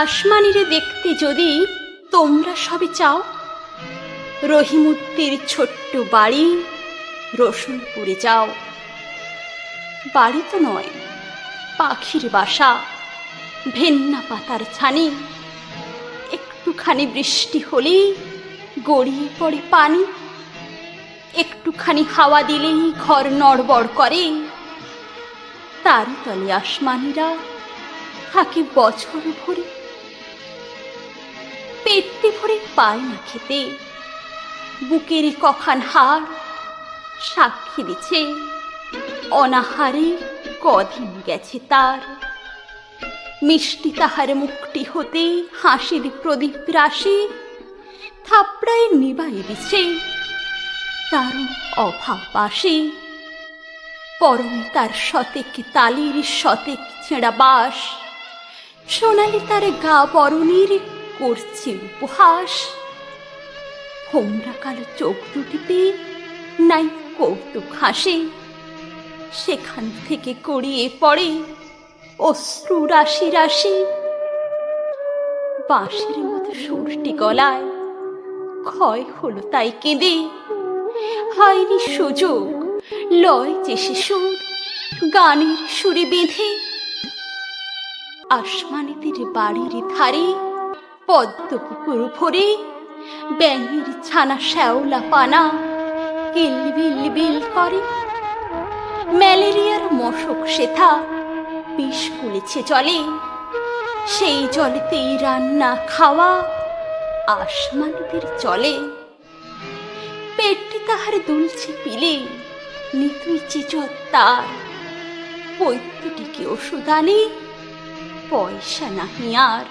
আসমানিরে দেখতে যদি তোমরা সবে চাও, রহিমুদ্দির ছোট্ট বাড়ি রসুলপুরে যাও। বাড়ি তো নয়, পাখির বাসা, ভেন্না পাতার ছানি। একটুখানি বৃষ্টি হলেই গড়িয়ে পড়ে পানি, একটুখানি হাওয়া দিলেই ঘর নড়বড় করে। তারই তলে আসমানিরা থাকে বছর ভরে। পেটটি ভরে পায় না খেতে, বুকের কখান হাড় সাক্ষী দিছে অনাহারে কদিন গেছে তার। মিষ্টি তাহার মুখটি হতে হাসির প্রদীপ রাশি থাপড়ায় নিবাই দিছে তার অভাব বাসি। পরনে তার শতেক তালির শতেক ছেঁড়া বাস, সোনালি তার গা বরণীর করছে উপহাস। হোমরা কালো চোখ দুটিতে নাই কৌতুক হাসে, সেখান থেকে গড়িয়ে পড়ে অশ্রু রাশি রাশি। বাঁশির মতো সুরটি গলায় ক্ষয় হলো তাই কেঁদে, হয়নি সুযোগ লয় যে সে সুর গানের সুরে বেঁধে। আসমানিদের বাড়ির ধারে পদ্ম পুকুর ভরে ব্যাঙের ছানা শ্যাওলা পানা কিলবিল বিল করে। ম্যালেরিয়ার মশক সেথা বিষ কুলেছে জলে, সেই জলেতেই রান্না খাওয়া আসমানিদের চলে। পেটটি তাহার দুলছে পিলে নিতুই চেচত তার, বৈদ্যটিকে ওষুধ আনে পয়সা নাহি আর।